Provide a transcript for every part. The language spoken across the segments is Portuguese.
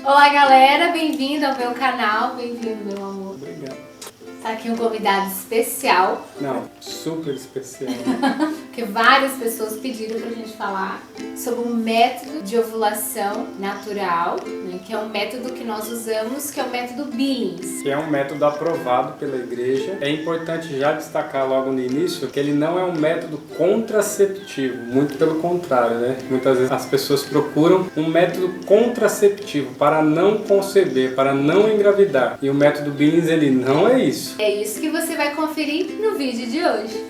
Olá galera, bem-vindo ao meu canal, bem-vindo meu amor. Obrigado. Tá aqui um convidado especial. Não, super especial. Porque várias pessoas pediram pra gente falar sobre um método de ovulação natural, né, que é um método que nós usamos, que é o método Billings. Que é um método aprovado pela igreja. É importante já destacar logo no início que ele não é um método contraceptivo, muito pelo contrário, né? Muitas vezes as pessoas procuram um método contraceptivo para não conceber, para não engravidar. E o método Billings, ele não é isso. É isso que você vai conferir no vídeo de hoje.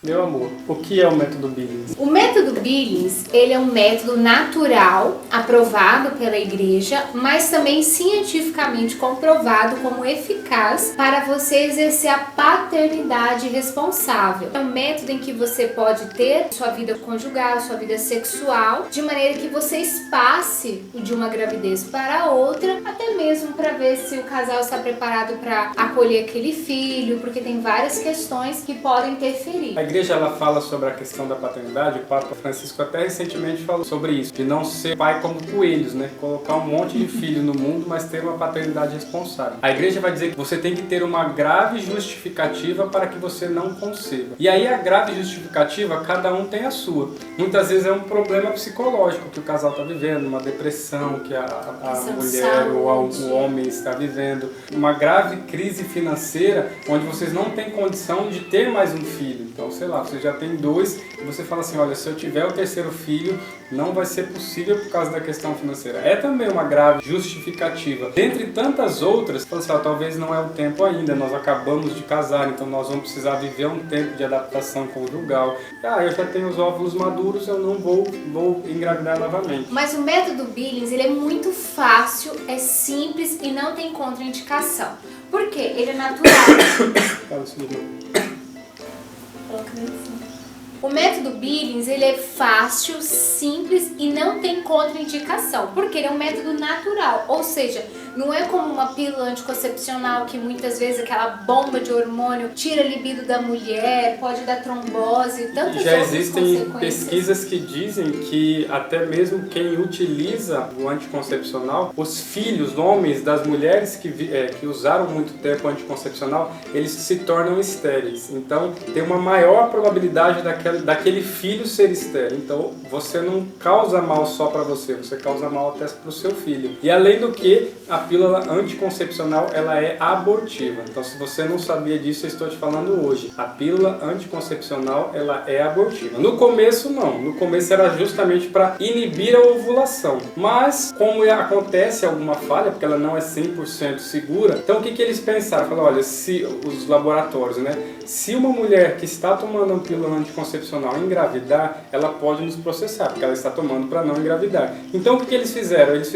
Meu amor, o que é o método Billings? O método Billings, ele é um método natural, aprovado pela igreja, mas também cientificamente comprovado como eficaz para você exercer a paternidade responsável. É um método em que você pode ter sua vida conjugal, sua vida sexual, de maneira que você espace de uma gravidez para outra, até mesmo para ver se o casal está preparado para acolher aquele filho, porque tem várias questões que podem interferir. A igreja ela fala sobre a questão da paternidade, o Papa Francisco até recentemente falou sobre isso, de não ser pai como coelhos, né? Colocar um monte de filho no mundo, mas ter uma paternidade responsável. A igreja vai dizer que você tem que ter uma grave justificativa para que você não conceba. E aí a grave justificativa, cada um tem a sua. Muitas vezes é um problema psicológico que o casal está vivendo, uma depressão que a mulher ou o homem está vivendo, uma grave crise financeira onde vocês não têm condição de ter mais um filho. Então, sei lá, você já tem dois e você fala assim, olha, se eu tiver o terceiro filho, não vai ser possível por causa da questão financeira. É também uma grave justificativa. Dentre tantas outras, fala assim, talvez não é o tempo ainda, nós acabamos de casar, então nós vamos precisar viver um tempo de adaptação conjugal. Eu já tenho os óvulos maduros, eu não vou engravidar novamente. Mas o método Billings, ele é muito fácil, é simples e não tem contraindicação. Por quê? Ele é natural. Fala isso de novo. O método Billings, ele é fácil, simples e não tem contraindicação, porque ele é um método natural, ou seja, não é como uma pílula anticoncepcional que muitas vezes aquela bomba de hormônio tira a libido da mulher, pode dar trombose, tantas outras já existem consequências. pesquisas que dizem que até mesmo quem utiliza o anticoncepcional, os filhos, homens das mulheres que usaram muito tempo o anticoncepcional, eles se tornam estéreis. Então tem uma maior probabilidade daquele filho ser estéril. Então você não causa mal só para você causa mal até para o seu filho. E além do que, a pílula anticoncepcional ela é abortiva. Então se você não sabia disso, eu estou te falando hoje. A pílula anticoncepcional ela é abortiva. No começo não. No começo era justamente para inibir a ovulação. Mas como acontece alguma falha, porque ela não é 100% segura, então o que eles pensaram? Falaram, olha, se os laboratórios, né? Se uma mulher que está tomando uma pílula anticoncepcional engravidar, ela pode nos processar, porque ela está tomando para não engravidar. Então o que eles fizeram? Eles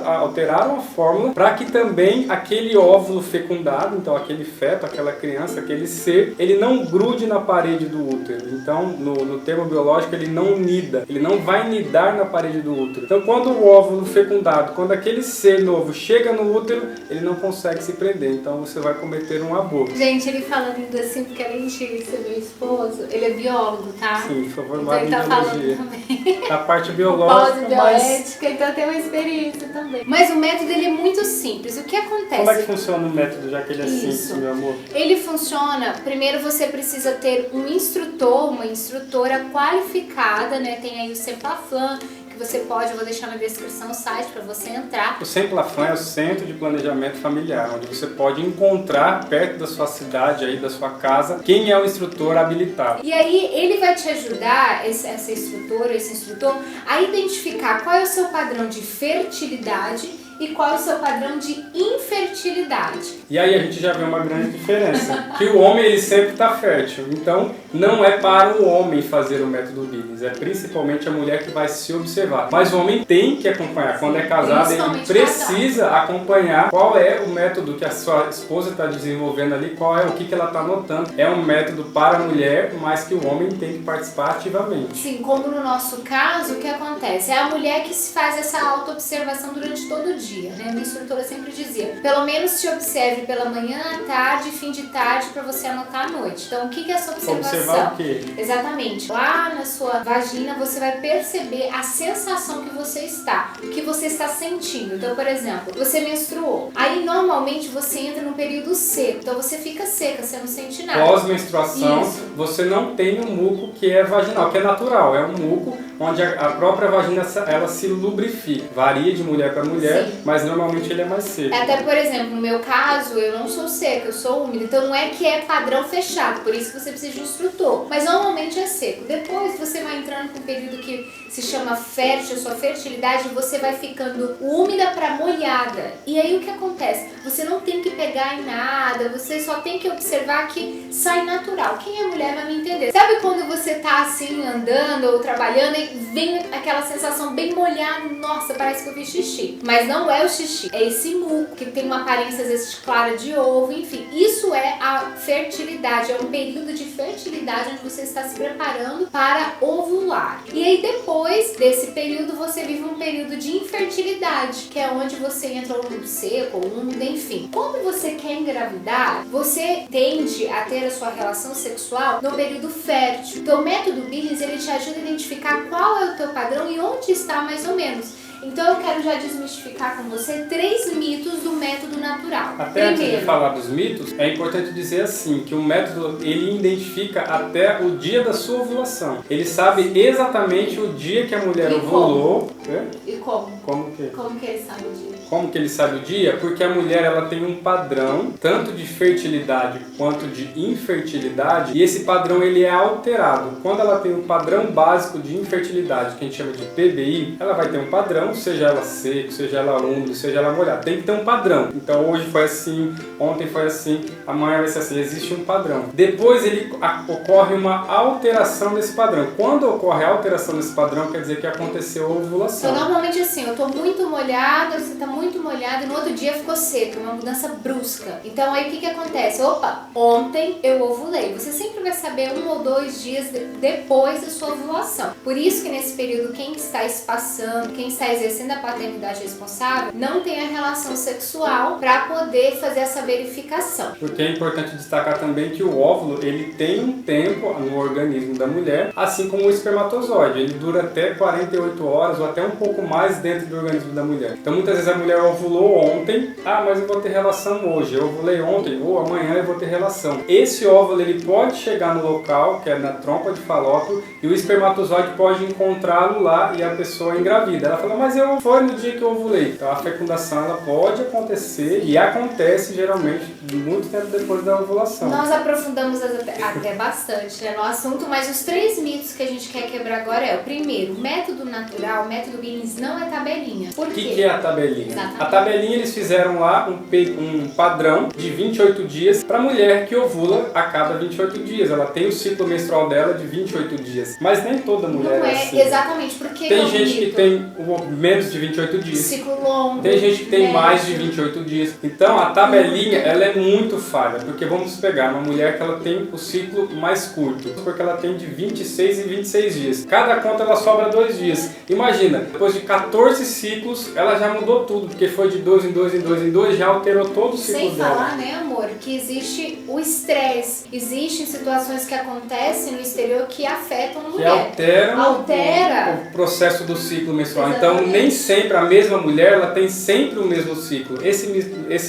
alteraram a fórmula para que também aquele óvulo fecundado, então aquele feto, aquela criança, aquele ser, ele não grude na parede do útero. Então no termo biológico ele não nida, ele não vai nidar na parede do útero. Então quando o óvulo fecundado, quando aquele ser novo chega no útero, ele não consegue se prender, então você vai cometer um aborto. Gente, ele falando ainda assim, porque além de ser meu esposo, ele é biólogo, tá? Sim, por favor, então ele tá falando também. A parte biológica, bioética, então tem uma experiência também. Mas o método ele é muito simples. O que acontece? Como é que funciona o método, já que ele é simples, meu amor? Ele funciona, primeiro você precisa ter um instrutor, uma instrutora qualificada, né? Tem aí o Semplaflan, que você pode, eu vou deixar na descrição o site para você entrar. O Semplaflan é o Centro de Planejamento Familiar, onde você pode encontrar perto da sua cidade, aí, da sua casa, quem é o instrutor habilitado. E aí ele vai te ajudar, essa instrutora, esse instrutor, a identificar qual é o seu padrão de fertilidade e qual é o seu padrão de infertilidade. E aí a gente já vê uma grande diferença, que o homem ele sempre está fértil, então não é para o homem fazer o método Billings, é principalmente a mulher que vai se observar. Mas o homem tem que acompanhar, quando é casado ele precisa acompanhar qual é o método que a sua esposa está desenvolvendo ali, o que ela está notando. É um método para a mulher, mas que o homem tem que participar ativamente. Sim, como no nosso caso, o que acontece? É a mulher que se faz essa auto-observação durante todo o dia, né? Minha instrutora sempre dizia, pelo menos se observe pela manhã, tarde e fim de tarde para você anotar à noite. Então, o que é essa observação? observar o quê? Exatamente. Lá na sua vagina você vai perceber a sensação que você está, o que você está sentindo. Então, por exemplo, você menstruou. Aí normalmente você entra num período seco. Então você fica seca, você não sente nada. Pós-menstruação, Isso. você não tem um muco que é vaginal, que é natural. É um muco onde a própria vagina ela se lubrifica. Varia de mulher para mulher, Sim. mas normalmente ele é mais seco. Até, por exemplo, no meu caso, eu não sou seca, eu sou úmida. Então não é que é padrão fechado, por isso que você precisa de um instrutor. Mas normalmente é seco. Depois você vai entrando com um período que se chama fértil, sua fertilidade, e você vai ficando úmida para molhada. E aí o que acontece? Você não tem que pegar em nada, você só tem que observar que sai natural. Quem é mulher vai me entender. Sabe quando você tá assim andando ou trabalhando e vem aquela sensação bem molhada? Nossa, parece que eu fiz xixi. Mas não é o xixi, é esse muco que tem uma aparência às vezes clara de ovo, enfim. Isso é a fertilidade, é um período de fertilidade onde você está se preparando para ovular. E aí depois desse período você vive um período de infertilidade, que é onde você entra ou no seco ou úmido, enfim. Quando você quer engravidar, você tende a ter a sua relação sexual no período fértil. Então o método Billings, ele te ajuda a identificar qual é o teu padrão e onde está mais ou menos. Então eu quero já desmistificar com você 3 mitos do método natural. Até antes de falar dos mitos, é importante dizer assim, que o método, ele identifica até o dia da sua ovulação. Ele sabe exatamente o dia que a mulher ovulou. E como? Como que? Como que ele sabe o dia? Como que ele sabe o dia? Porque a mulher, ela tem um padrão, tanto de fertilidade quanto de infertilidade, e esse padrão ele é alterado. Quando ela tem um padrão básico de infertilidade, que a gente chama de PBI, ela vai ter um padrão, seja ela seco, seja ela úmido, seja ela molhada. Tem que ter um padrão. Então hoje foi assim, ontem foi assim, amanhã vai ser assim. Existe um padrão. Depois ocorre uma alteração desse padrão. Quando ocorre a alteração desse padrão, quer dizer que aconteceu a ovulação. Então normalmente assim, eu tô muito molhada, você tá muito molhada e no outro dia ficou seco, uma mudança brusca. Então aí o que acontece? Opa, ontem eu ovulei. Você sempre vai saber 1 ou 2 dias depois da sua ovulação. Por isso que nesse período quem está espaçando, quem está exercendo a paternidade responsável, não tem a relação sexual para poder fazer essa verificação. Porque é importante destacar também que o óvulo, ele tem um tempo no organismo da mulher, assim como o espermatozoide. Ele dura até 48 horas ou até um pouco mais dentro do organismo da mulher. Então muitas vezes a mulher ovulou ontem, mas eu vou ter relação hoje. Eu ovulei ontem ou amanhã eu vou ter relação. Esse óvulo, ele pode chegar no local, que é na trompa de falópio, e o espermatozoide pode encontrá-lo lá e a pessoa engravida. Ela fala, mas foi no dia que eu ovulei. Então a fecundação, ela pode acontecer e acontece geralmente muito tempo depois da ovulação. Nós aprofundamos até bastante no assunto, mas os 3 mitos que a gente quer quebrar agora é o primeiro, o método natural, o método Billings não é tabelinha. Por quê? O que é a tabelinha? Exatamente. A tabelinha eles fizeram lá um padrão de 28 dias para mulher que ovula a cada 28 dias. Ela tem o ciclo menstrual dela de 28 dias. Mas nem toda mulher não é assim. Exatamente, porque tem gente que tem menos de 28 dias. Ciclo longo. Tem gente que tem mais de 28 dias. Então a tabelinha, ela é muito falha. Porque vamos pegar uma mulher que ela tem o ciclo mais curto. Porque ela tem de 26 em 26 dias. Cada conta ela sobra 2 dias. Imagina, depois de 14 ciclos, ela já mudou tudo. Porque foi de 2 em 2 em 2 em 2, já alterou todo o ciclo Sem dela. falar, né, amor, que existe o estresse. Existem situações que acontecem no exterior que afetam a mulher. Que altera o processo do ciclo menstrual. Exatamente. Então, nem sempre a mesma mulher, ela tem sempre o mesmo ciclo. Esse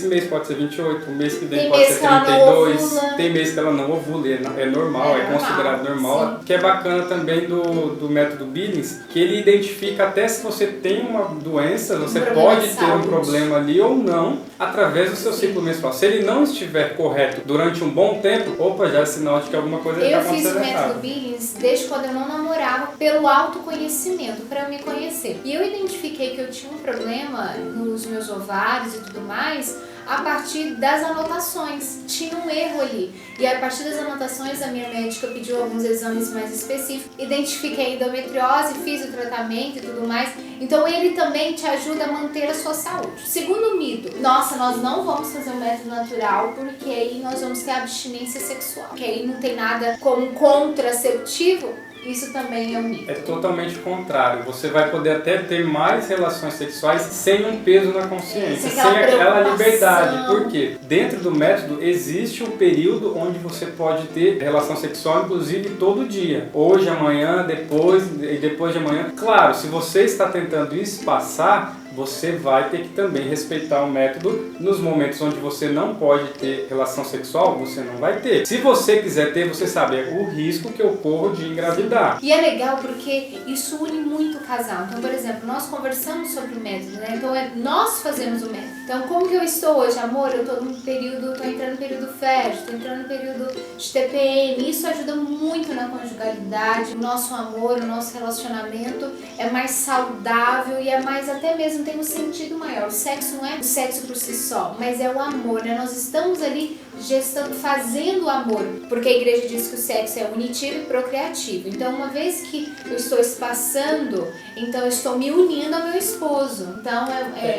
mês pode ser 28, o mês que vem tem pode ser 32, que tem mês que ela não ovula, é normal, é considerado normal. Sim. Que é bacana também do método Billings, que ele identifica até se você tem uma doença, você pode ter um problema ali ou não, através do seu ciclo menstrual. Se ele não estiver correto durante um bom tempo, já é sinal de que alguma coisa está acontecendo errado. Eu fiz o método errado. Billings desde quando eu não namorava, pelo autoconhecimento, para eu me conhecer. E eu identifiquei que eu tinha um problema nos meus ovários e tudo mais a partir das anotações. Tinha um erro ali. E a partir das anotações, a minha médica pediu alguns exames mais específicos. Identifiquei a endometriose, fiz o tratamento e tudo mais. Então ele também te ajuda a manter a sua saúde. Segundo mito, nossa, nós não vamos fazer um método natural porque aí nós vamos ter abstinência sexual. Que aí não tem nada como contraceptivo. isso também é um mito. É totalmente contrário. Você vai poder até ter mais relações sexuais sem um peso na consciência, sem aquela liberdade. Por quê? Dentro do método existe um período onde você pode ter relação sexual, inclusive todo dia. Hoje, amanhã, depois e depois de amanhã. Claro, se você está tentando espaçar, você vai ter que também respeitar o método. Nos momentos onde você não pode ter relação sexual, você não vai ter. Se você quiser ter, você sabe, é o risco que eu corro de engravidar. E é legal porque isso une muito o casal. Então, por exemplo, nós conversamos sobre o método, né? Então, nós fazemos o método. Então, como que eu estou hoje? Amor, eu estou entrando no período fértil, estou entrando no período de TPM. Isso ajuda muito na conjugalidade. O nosso amor, o nosso relacionamento é mais saudável e é mais, até mesmo, tem um sentido maior. O sexo não é o sexo por si só, mas é o amor, né? Nós estamos ali gestando, fazendo o amor, porque a igreja diz que o sexo é unitivo e procriativo. Então, uma vez que eu estou espaçando, então eu estou me unindo ao meu esposo. Então,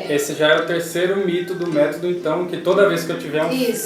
Esse já é o terceiro mito do método, então, que toda vez que eu tiver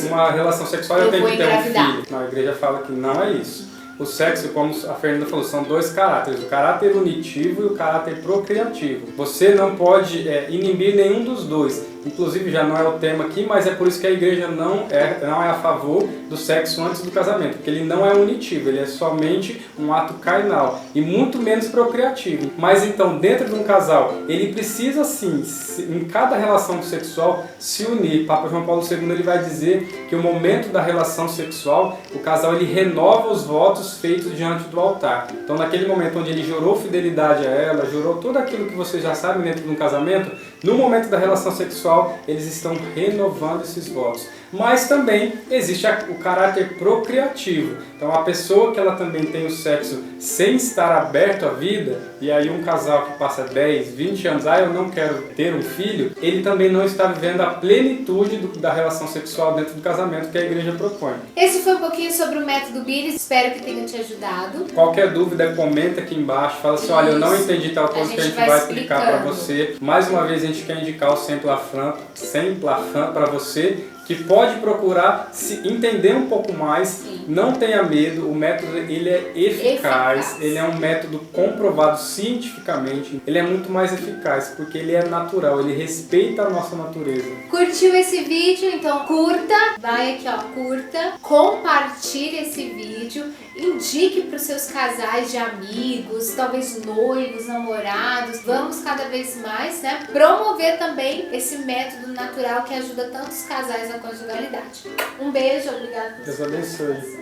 uma relação sexual eu tenho que ter um filho. Não, a igreja fala que não é isso. O sexo, como a Fernanda falou, são dois caráteres, o caráter unitivo e o caráter procriativo. Você não pode inibir nenhum dos dois. Inclusive, já não é o tema aqui, mas é por isso que a igreja não é a favor do sexo antes do casamento, porque ele não é unitivo, ele é somente um ato carnal e muito menos procriativo. Mas então, dentro de um casal, ele precisa sim, em cada relação sexual, se unir. Papa João Paulo II ele vai dizer que o momento da relação sexual, o casal ele renova os votos feitos diante do altar. Então, naquele momento onde ele jurou fidelidade a ela, jurou tudo aquilo que você já sabe dentro de um casamento, no momento da relação sexual, eles estão renovando esses votos. Mas também existe o caráter procriativo. Então a pessoa que ela também tem o sexo sem estar aberto à vida, e aí um casal que passa 10, 20 anos, eu não quero ter um filho, ele também não está vivendo a plenitude da relação sexual dentro do casamento que a igreja propõe. Esse foi um pouquinho sobre o método Billy, espero que tenha te ajudado. Qualquer dúvida, comenta aqui embaixo, fala assim, olha, eu não entendi tal coisa que a gente vai explicar para você. Mais uma vez a gente quer indicar o Sem Plafan para você, que pode procurar se entender um pouco mais. Sim. Não tenha medo, o método ele é eficaz, ele é um método comprovado cientificamente, ele é muito mais eficaz porque ele é natural, ele respeita a nossa natureza. Curtiu esse vídeo? Então curta, vai aqui curta, compartilhe esse vídeo, indique para os seus casais de amigos, talvez noivos, namorados, vamos cada vez mais, né, promover também esse método natural que ajuda tantos casais a conjugalidade. Um beijo, obrigada por Deus abençoe.